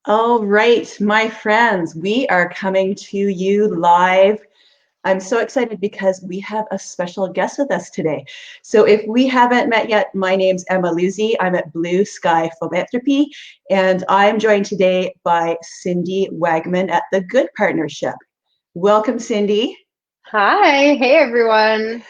All right, my friends, we are coming to you live. I'm so excited because we have a special guest with us today. So if we haven't met yet, my name's Emma Lewzey. I'm at Blue Sky Philanthropy, and I'm joined today by Cindy Wagman at the Good Partnership. Welcome, Cindy. Hi, hey everyone.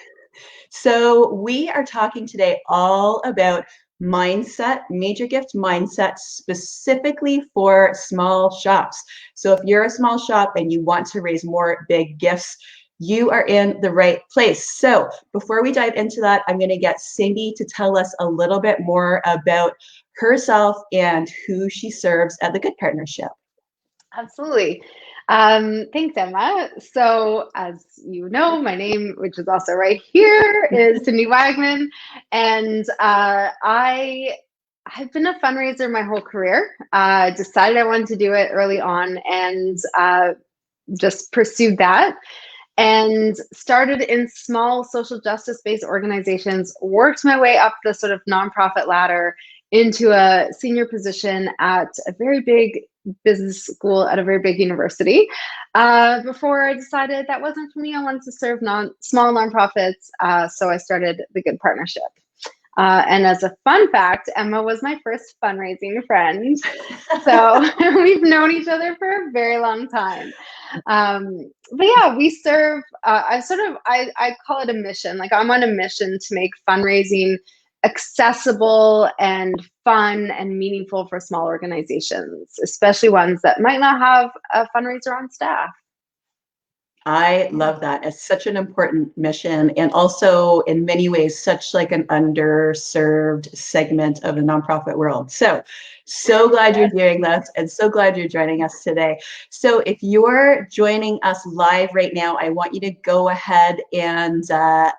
So we are talking today all about mindset, major gift mindset, specifically for small shops. So if you're a small shop and you want to raise more big gifts, you are in the right place. So before we dive into that, I'm going to get Cindy to tell us a little bit more about herself and who she serves at the Good Partnership. Absolutely. Thanks, Emma. So, as you know, my name, which is also right here, is Cindy Wagman, and I've been a fundraiser my whole career. Decided I wanted to do it early on, and just pursued that. And started in small social justice based organizations, worked my way up the sort of nonprofit ladder into a senior position at a very big business school at a very big university before I decided that wasn't for me. I wanted to serve small nonprofits. So I started the Good Partnership. And as a fun fact, Emma was my first fundraising friend. So we've known each other for a very long time. But yeah, we serve, I call it a mission. Like I'm on a mission to make fundraising accessible and fun and meaningful for small organizations, especially ones that might not have a fundraiser on staff. I Yeah. love that. It's such an important mission and also in many ways such like an underserved segment of the nonprofit world. So glad you're Yes. doing this and so glad you're joining us today. So if you're joining us live right now, I want you to go ahead and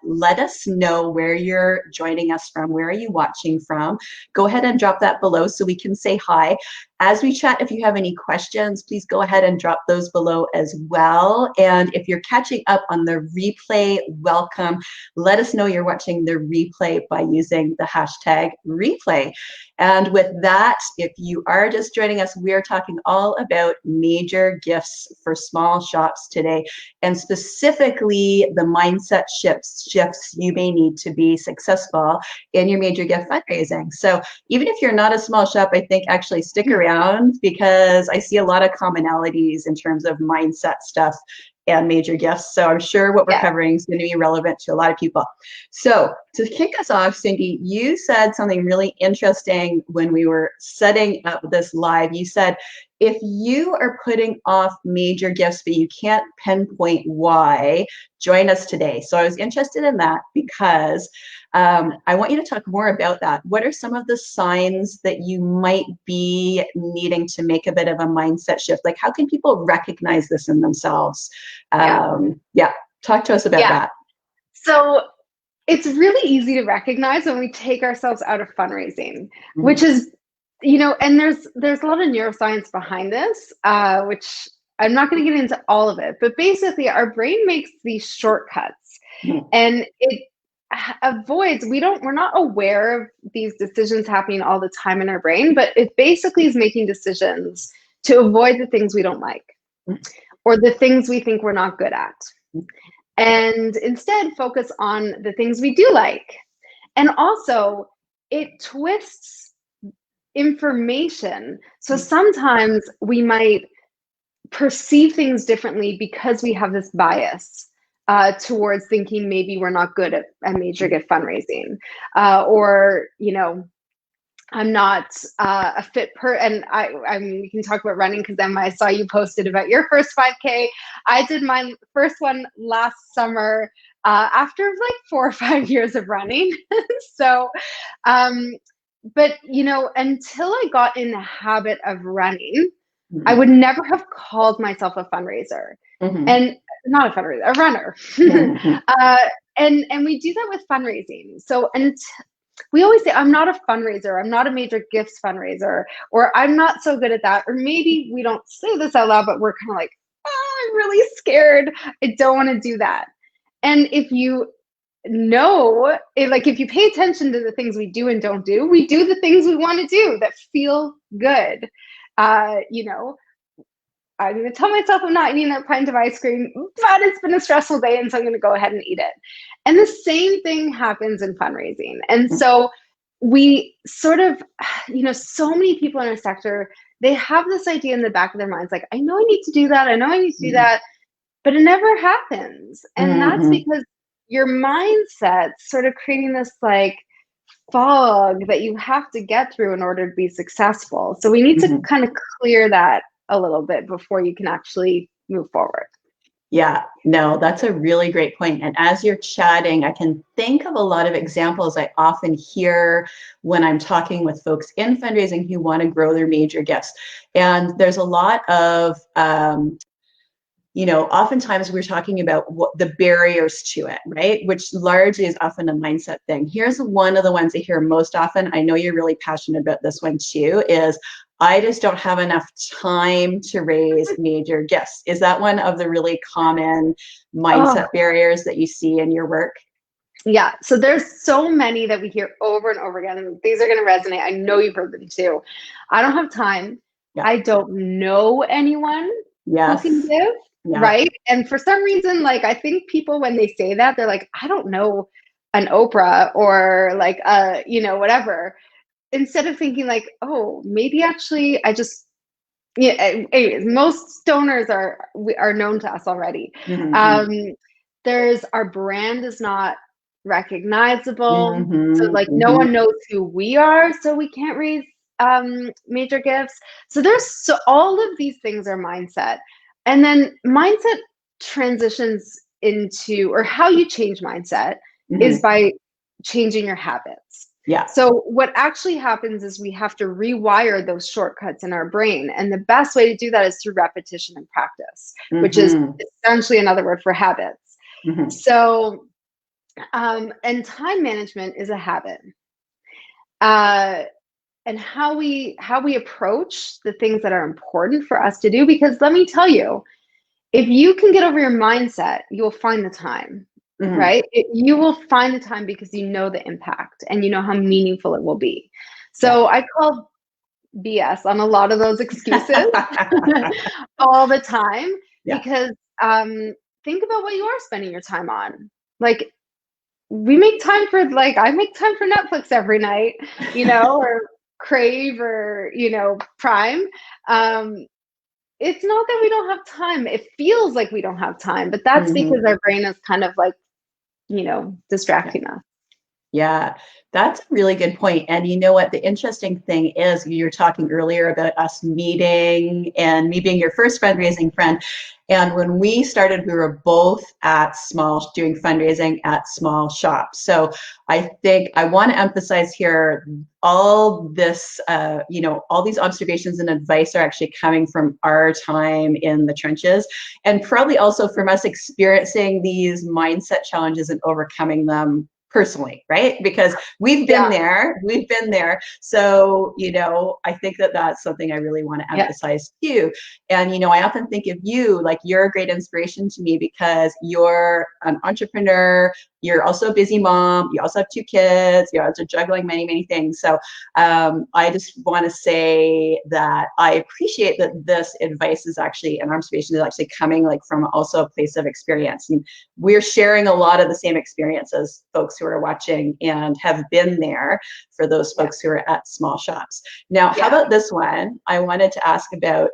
let us know where you're joining us from. Where are you watching from? Go ahead and drop that below so we can say hi. As we chat, if you have any questions, please go ahead and drop those below as well. And if you're catching up on the replay, welcome. Let us know you're watching the replay by using the hashtag replay. And with that, if you are just joining us, we are talking all about major gifts for small shops today, and specifically the mindset shifts you may need to be successful in your major gift fundraising. So even if you're not a small shop, I think actually stick around because I see a lot of commonalities in terms of mindset stuff and major gifts. So I'm sure what we're Yeah. covering is going to be relevant to a lot of people. So to kick us off, Cindy, you said something really interesting when we were setting up this live. You said, if you are putting off major gifts, but you can't pinpoint why, join us today. So I was interested in that because I want you to talk more about that. What are some of the signs that you might be needing to make a bit of a mindset shift? Like, how can people recognize this in themselves? Yeah. Yeah, talk to us about Yeah. that. So it's really easy to recognize when we take ourselves out of fundraising, which Mhm. is, and there's a lot of neuroscience behind this, which I'm not going to get into all of it, but basically our brain makes these shortcuts Mhm. and it avoids, we're not aware of these decisions happening all the time in our brain, but it basically is making decisions to avoid the things we don't like or the things we think we're not good at, and instead focus on the things we do like. And also, it twists information. So sometimes we might perceive things differently because we have this bias towards thinking maybe we're not good at major gift fundraising, or I'm not a fit and we can talk about running because Emma, I saw you posted about your first 5K. I did my first one last summer after like 4 or 5 years of running. So, um, but until I got in the habit of running, I Mhm. would never have called myself a fundraiser, Mhm. and not a fundraiser, a runner. Mhm. uh, and we do that with fundraising. So, and we always say, I'm not a fundraiser, I'm not a major gifts fundraiser, or I'm not so good at that. Or maybe we don't say this out loud, but we're kind of like, oh, I'm really scared. I don't want to do that. And if you if you pay attention to the things we do and don't do, we do the things we want to do that feel good. You know, I'm going to tell myself I'm not eating that pint of ice cream, but it's been a stressful day, and so I'm going to go ahead and eat it. And the same thing happens in fundraising. And so we sort of, you know, so many people in our sector, they have this idea in the back of their minds, like, I know I need to do that. I know I need to do that, but it never happens. And that's because your mindset's sort of creating this like fog that you have to get through in order to be successful. So we need to kind of clear that a little bit before you can actually move forward. Yeah, no, that's a really great point. And as you're chatting, I can think of a lot of examples I often hear when I'm talking with folks in fundraising who want to grow their major gifts. And there's a lot of, you know, oftentimes we're talking about what the barriers to it, right? Which largely is often a mindset thing. Here's one of the ones I hear most often. I know you're really passionate about this one too, is I just don't have enough time to raise major gifts. Is that one of the really common mindset barriers that you see in your work? Yeah, so there's so many that we hear over and over again, and these are going to resonate. I know you've heard them too. I don't have time. Yeah. I don't know anyone who can give, right? And for some reason, like, I think people, when they say that, they're like, I don't know an Oprah or like, you know, whatever. Instead of thinking like, oh, maybe actually I just, yeah, anyways, most donors are known to us already. There's, our brand is not recognizable. So like no one knows who we are, so we can't raise major gifts. So there's all of these things are mindset. And then mindset transitions into, or how you change mindset is by changing your habits. Yeah. So what actually happens is we have to rewire those shortcuts in our brain. And the best way to do that is through repetition and practice, which is essentially another word for habits. So, and time management is a habit. And how we approach the things that are important for us to do, because let me tell you, if you can get over your mindset, you'll find the time. Right? You will find the time because you know the impact and you know how meaningful it will be. So I call BS on a lot of those excuses all the time because think about what you are spending your time on. Like, we make time for, like, I make time for Netflix every night, you know, or Crave, or, you know, Prime. It's not that we don't have time. It feels like we don't have time, but that's because our brain is kind of like, you know, distracting us. Yeah, that's a really good point. And you know what? The interesting thing is, you were talking earlier about us meeting and me being your first fundraising friend. And when we started, we were both doing fundraising at small shops. So I think I want to emphasize here, all this, you know, all these observations and advice are actually coming from our time in the trenches, and probably also from us experiencing these mindset challenges and overcoming them personally, right? Because we've been there. So, you know, I think that that's something I really want to emphasize too. And, you know, I often think of you, like, you're a great inspiration to me because you're an entrepreneur, you're also a busy mom, you also have 2 kids, you're also juggling many, many things. So I just want to say that I appreciate that this advice is actually, and observation is actually coming like from also a place of experience. And we're sharing a lot of the same experiences, folks who are watching and have been there, for those folks who are at small shops. Now, how about this one? I wanted to ask about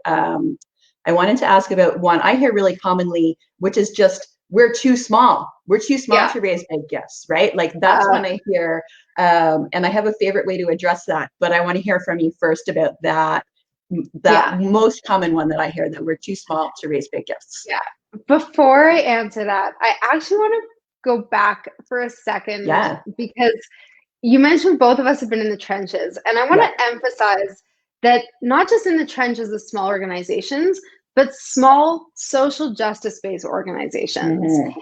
one I hear really commonly, which is just, we're too small. We're too small to raise big gifts, right? Like, that's one I hear. And I have a favorite way to address that, but I want to hear from you first about that most common one that I hear, that we're too small to raise big gifts. Yeah. Before I answer that, I actually want to go back for a second, because you mentioned both of us have been in the trenches, and I want to emphasize that not just in the trenches of small organizations, but small social justice-based organizations.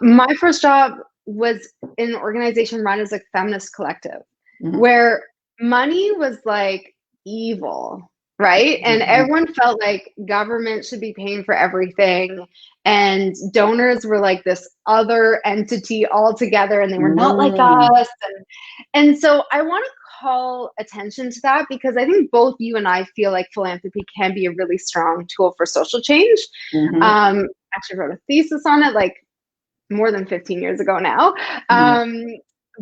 My first job was in an organization run as a feminist collective, where money was like evil, right? And everyone felt like government should be paying for everything, and donors were like this other entity altogether, and they were not like us. And so I want to call attention to that because I think both you and I feel like philanthropy can be a really strong tool for social change. Actually wrote a thesis on it like more than 15 years ago now.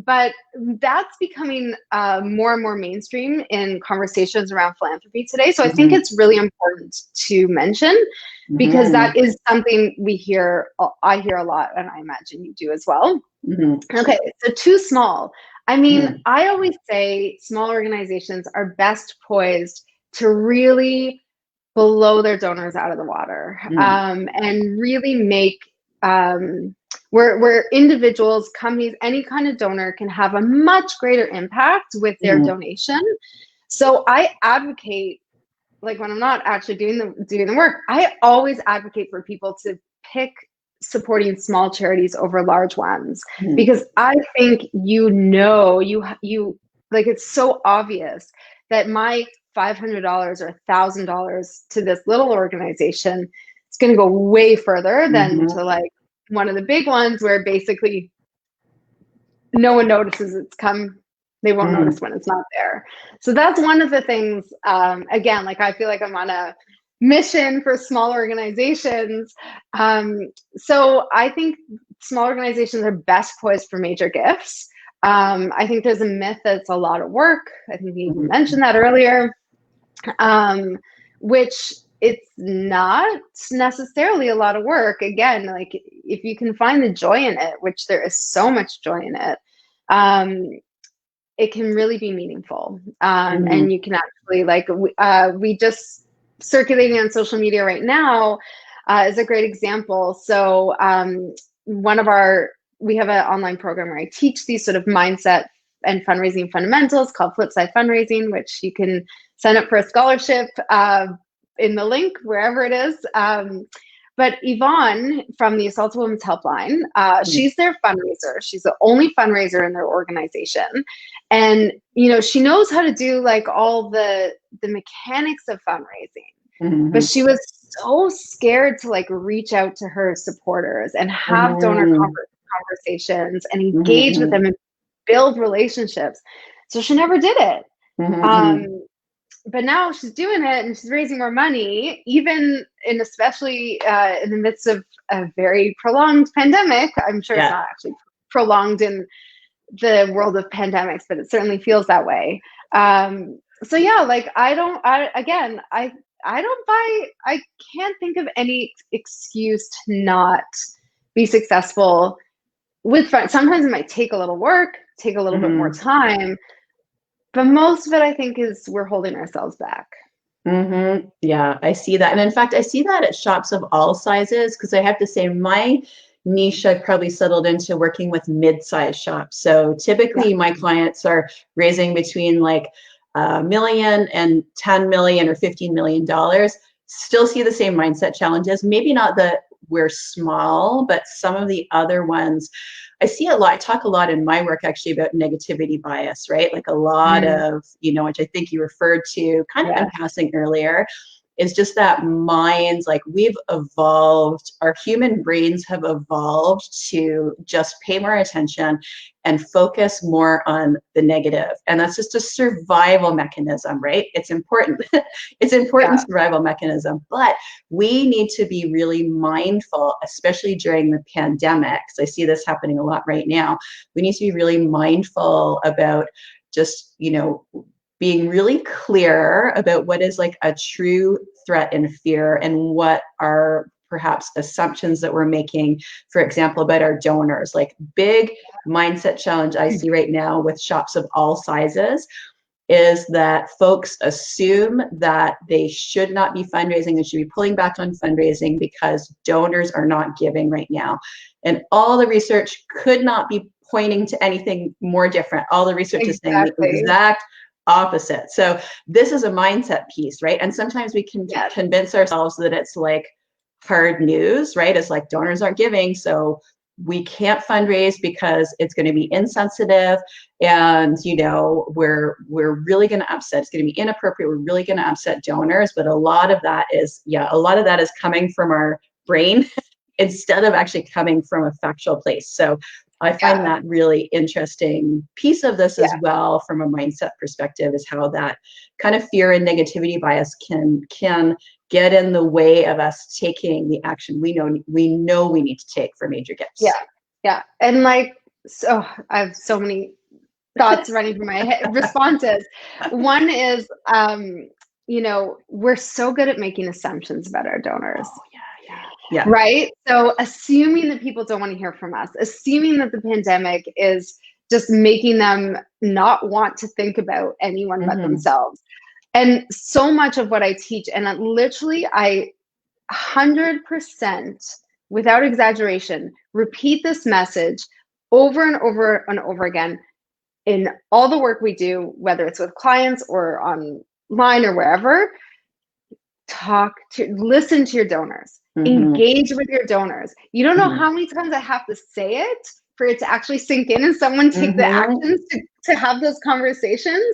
But that's becoming more and more mainstream in conversations around philanthropy today. So I think it's really important to mention because that is something I hear a lot, and I imagine you do as well. Okay, so too small. I mean, I always say small organizations are best poised to really blow their donors out of the water and really make where individuals, companies, any kind of donor can have a much greater impact with their donation. So I advocate, like when I'm not actually doing the work, I always advocate for people to pick supporting small charities over large ones because I think you like it's so obvious that my $500 or $1,000 to this little organization, it's going to go way further than to like one of the big ones where basically no one notices it's come. They won't notice when it's not there. So that's one of the things, again, like I feel like I'm on a mission for small organizations. So I think small organizations are best poised for major gifts. I think there's a myth that it's a lot of work. I think you mentioned that earlier, which it's not necessarily a lot of work. Again, like if you can find the joy in it, which there is so much joy in it, it can really be meaningful. And you can actually like, we just circulating on social media right now is a great example. So we have an online program where I teach these sort of mindset and fundraising fundamentals called Flipside Fundraising, which you can sign up for a scholarship in the link, wherever it is. But Yvonne from the Assaulted Women's Helpline, she's their fundraiser. She's the only fundraiser in their organization. And, you know, she knows how to do like all the mechanics of fundraising, but she was so scared to like reach out to her supporters and have donor conversations and engage with them and build relationships. So she never did it. But now she's doing it and she's raising more money, even especially in the midst of a very prolonged pandemic. I'm sure it's not actually prolonged in the world of pandemics, but it certainly feels that way. So yeah, like I can't think of any excuse to not be successful with friends. Sometimes it might take a little work, take a little bit more time, but most of it, I think, is we're holding ourselves back. Yeah, I see that. And in fact, I see that at shops of all sizes, because I have to say my niche, I've probably settled into working with mid-sized shops. So typically my clients are raising between like $1 million and $10 million or $15 million. Still see the same mindset challenges. Maybe not that we're small, but some of the other ones, I see a lot. I talk a lot in my work actually about negativity bias, right? Like a lot of, you know, which I think you referred to kind of in passing earlier, is just that minds, like we've evolved, our human brains have evolved to just pay more attention and focus more on the negative. And that's just a survival mechanism, right? It's important. It's important survival mechanism, but we need to be really mindful, especially during the pandemic. So I see this happening a lot right now. We need to be really mindful about just, you know, being really clear about what is like a true threat and fear and what are perhaps assumptions that we're making, for example, about our donors. Like big mindset challenge I see right now with shops of all sizes is that folks assume that they should not be fundraising, they should be pulling back on fundraising because donors are not giving right now. And all the research could not be pointing to anything more different. All the research is saying the exact opposite. So this is a mindset piece, right? And sometimes we can convince ourselves that it's like hard news, right? It's like donors aren't giving, so we can't fundraise because it's going to be insensitive, and you know we're really going to upset. It's going to be inappropriate. We're really going to upset donors. But a lot of that is coming from our brain instead of actually coming from a factual place. So I find that really interesting piece of this as well from a mindset perspective, is how that kind of fear and negativity bias can get in the way of us taking the action we know we need to take for major gifts. Yeah. And like, so I have so many thoughts running through my head. Responses. One is, we're so good at making assumptions about our donors. Oh, yeah. Right? So assuming that people don't want to hear from us, assuming that the pandemic is just making them not want to think about anyone but themselves. And so much of what I teach, and literally I 100%, without exaggeration, repeat this message over and over and over again in all the work we do, whether it's with clients or online or wherever. Listen to your donors, engage with your donors. You don't know how many times I have to say it for it to actually sink in and someone take the actions to have those conversations.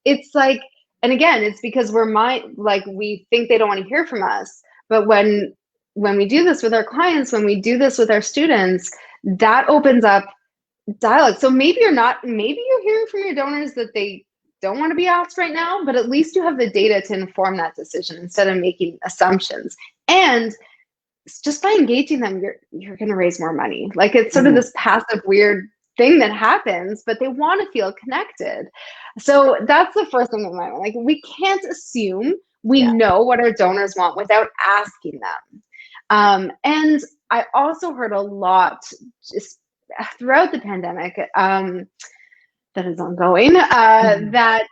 It's like, and again, it's because we think they don't want to hear from us. But when we do this with our clients, when we do this with our students, that opens up dialogue. So maybe you're hearing from your donors that they don't want to be asked right now, but at least you have the data to inform that decision instead of making assumptions. And just by engaging them, you're going to raise more money. Like, it's sort of this passive weird thing that happens, but they want to feel connected. So that's the first thing in my mind. Like, we can't assume we know what our donors want without asking them. And I also heard a lot just throughout the pandemic, that is ongoing, that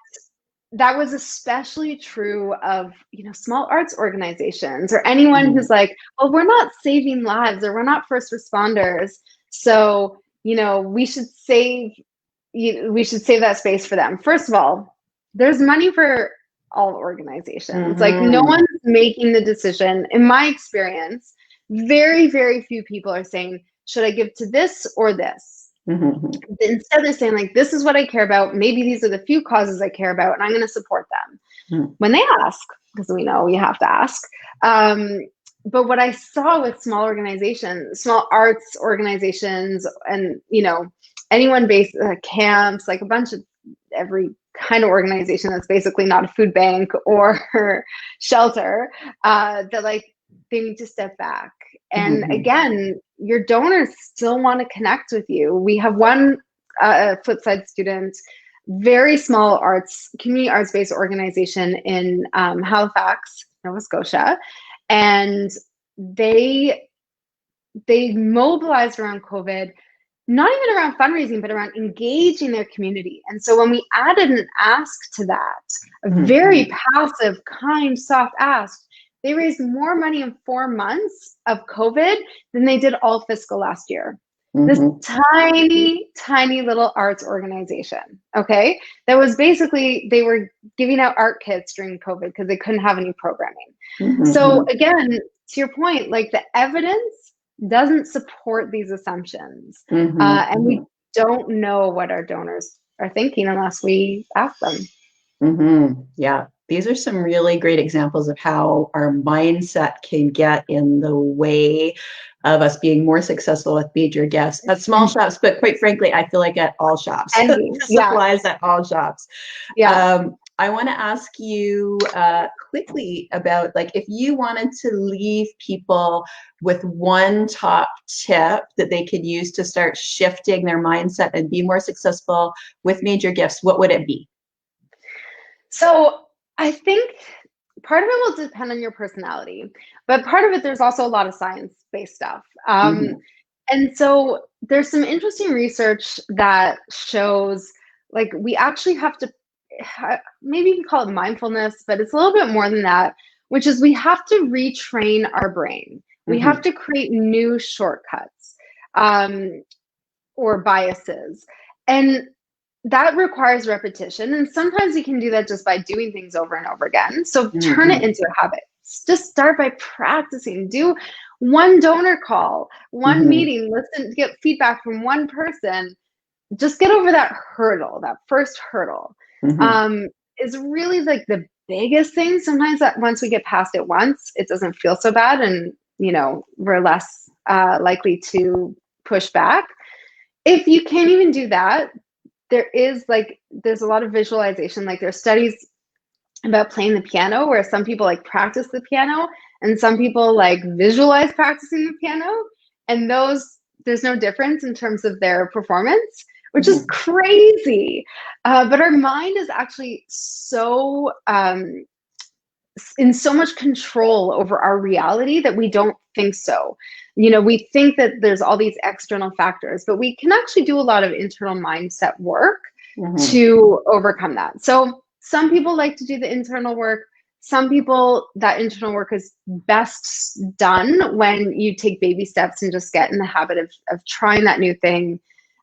was especially true of, small arts organizations or anyone who's like, well, we're not saving lives, or we're not first responders, so we should save that space for them. First of all, there's money for all organizations. Like, no one's making the decision. In my experience, very, very few people are saying, should I give to this or this? Instead, they're saying, like, this is what I care about. Maybe these are the few causes I care about, and I'm going to support them when they ask, because we know you have to ask. But what I saw with small organizations, small arts organizations, and anyone based camps, like a bunch of every kind of organization that's basically not a food bank or shelter, that like they need to step back. And again, your donors still want to connect with you. We have one Flipside student, very small community arts-based organization in Halifax, Nova Scotia, and they mobilized around COVID, not even around fundraising, but around engaging their community. And so when we added an ask to that, a very passive, kind, soft ask, they raised more money in 4 months of COVID than they did all fiscal last year. This tiny, tiny little arts organization, okay? That was basically, they were giving out art kits during COVID because they couldn't have any programming. So again, to your point, like, the evidence doesn't support these assumptions. And we don't know what our donors are thinking unless we ask them. Yeah. These are some really great examples of how our mindset can get in the way of us being more successful with major gifts at small shops, but quite frankly, I feel like at all shops. This applies at all shops. I want to ask you quickly about, like, if you wanted to leave people with one top tip that they could use to start shifting their mindset and be more successful with major gifts, what would it be? So I think part of it will depend on your personality, but part of it, there's also a lot of science-based stuff. And so there's some interesting research that shows, like, we actually have to, maybe you can call it mindfulness, but it's a little bit more than that, which is we have to retrain our brain. We have to create new shortcuts or biases. And that requires repetition. And sometimes you can do that just by doing things over and over again. So turn it into a habit. Just start by practicing. Do one donor call, one meeting, listen, get feedback from one person. Just get over that hurdle, that first hurdle. Is really like the biggest thing. Sometimes that once we get past it once, it doesn't feel so bad, and we're less likely to push back. if you can't even do that, there's a lot of visualization. Like there's studies about playing the piano where some people like practice the piano and some people like visualize practicing the piano, and there's no difference in terms of their performance, which is crazy. But our mind is actually so in so much control over our reality that we don't think so. We think that there's all these external factors, but we can actually do a lot of internal mindset work to overcome that. So some people like to do the internal work. Some people, that internal work is best done when you take baby steps and just get in the habit of trying that new thing,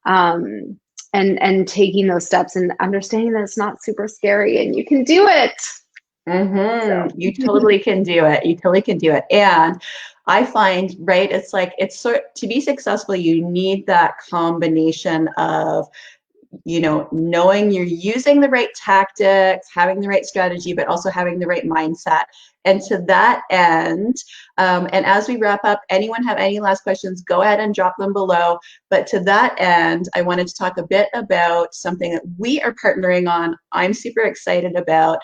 and taking those steps and understanding that it's not super scary and you can do it. So. You totally can do it. You totally can do it. And I find, right, it's like, to be successful, you need that combination of, knowing you're using the right tactics, having the right strategy, but also having the right mindset. And to that end, and as we wrap up, anyone have any last questions, go ahead and drop them below. But to that end, I wanted to talk a bit about something that we are partnering on. I'm super excited about.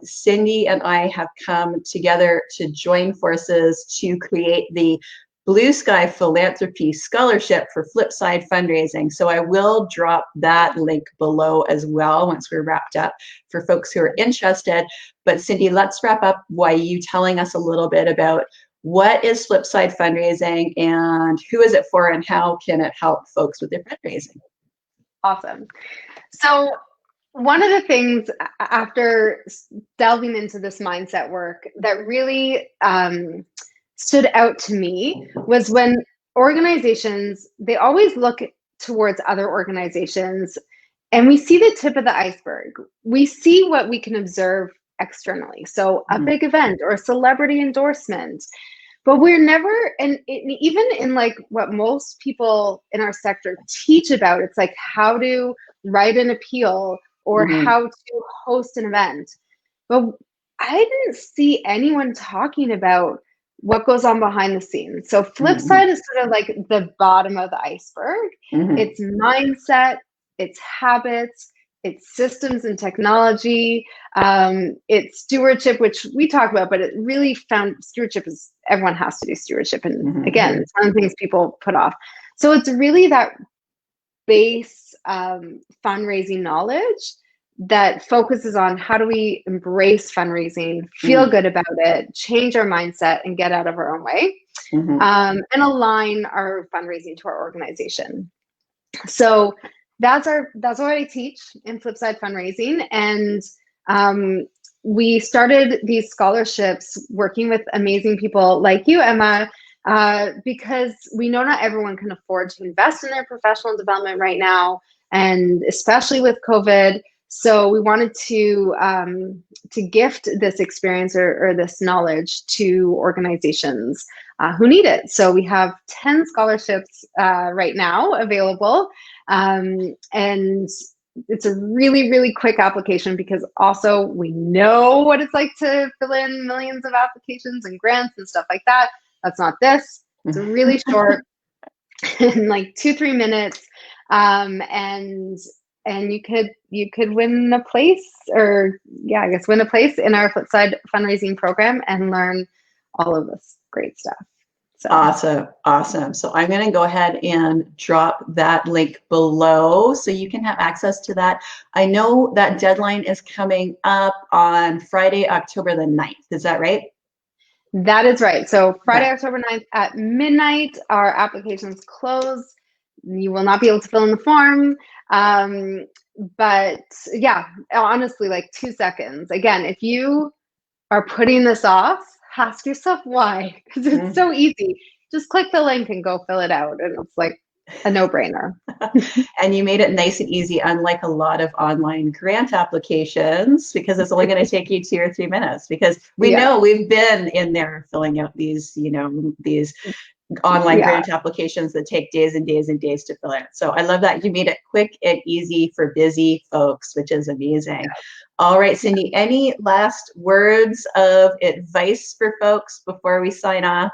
Cindy and I have come together to join forces to create the Blue Sky Philanthropy Scholarship for Flipside Fundraising. So I will drop that link below as well once we're wrapped up for folks who are interested. But Cindy, let's wrap up by you telling us a little bit about what is Flipside Fundraising and who is it for and how can it help folks with their fundraising? Awesome. So one of the things after delving into this mindset work that really stood out to me was when organizations, they always look towards other organizations and we see the tip of the iceberg. We see what we can observe externally. So a big event or a celebrity endorsement, but we're never, and even in like what most people in our sector teach about, it's like how to write an appeal or how to host an event. But I didn't see anyone talking about what goes on behind the scenes. So Flipside is sort of like the bottom of the iceberg. It's mindset, it's habits, it's systems and technology, it's stewardship, which we talk about, but it really found stewardship is, everyone has to do stewardship. And again, it's one of the things people put off. So it's really that base fundraising knowledge that focuses on how do we embrace fundraising, feel good about it, change our mindset, and get out of our own way, and align our fundraising to our organization. So that's what I teach in Flipside Fundraising, and we started these scholarships working with amazing people like you, Emma, because we know not everyone can afford to invest in their professional development right now, and especially with COVID. So we wanted to gift this experience or this knowledge to organizations who need it. So we have 10 scholarships right now available, and it's a really, really quick application because also we know what it's like to fill in millions of applications and grants and stuff like that. That's not this. It's really short, in like 2-3 minutes, and you could win a place, or win a place in our Flipside fundraising program and learn all of this great stuff. So. Awesome. So I'm going to go ahead and drop that link below so you can have access to that. I know that deadline is coming up on Friday, October the 9th. Is that right? That is right. So Friday, October 9th at midnight, our applications close. You will not be able to fill in the form. But yeah, honestly, like 2 seconds. Again, if you are putting this off, ask yourself why, because it's so easy. Just click the link and go fill it out. And it's like a no-brainer. And you made it nice and easy, unlike a lot of online grant applications, because it's only going to take you 2 or 3 minutes, because we know we've been in there filling out these, these online grant applications that take days and days and days to fill out. So I love that you made it quick and easy for busy folks, which is amazing. All right, Cindy, any last words of advice for folks before we sign off?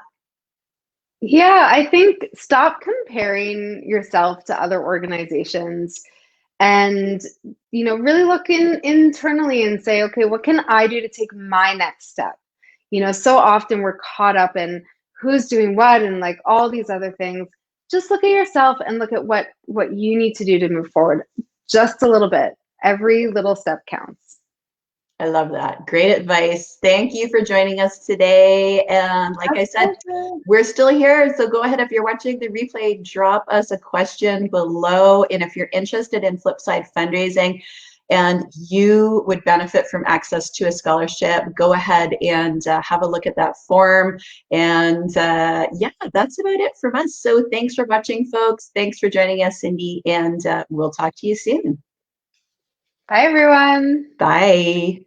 Yeah, I think stop comparing yourself to other organizations and really look internally and say, okay, what can I do to take my next step? So often we're caught up in who's doing what and like all these other things. Just look at yourself and look at what you need to do to move forward just a little bit. Every little step counts. I love that. Great advice. Thank you for joining us today. And like My I said, pleasure. we're still here. So go ahead, if you're watching the replay, drop us a question below. And if you're interested in Flipside fundraising and you would benefit from access to a scholarship, go ahead and have a look at that form. And yeah, that's about it from us. So thanks for watching, folks. Thanks for joining us, Cindy. And we'll talk to you soon. Bye, everyone. Bye.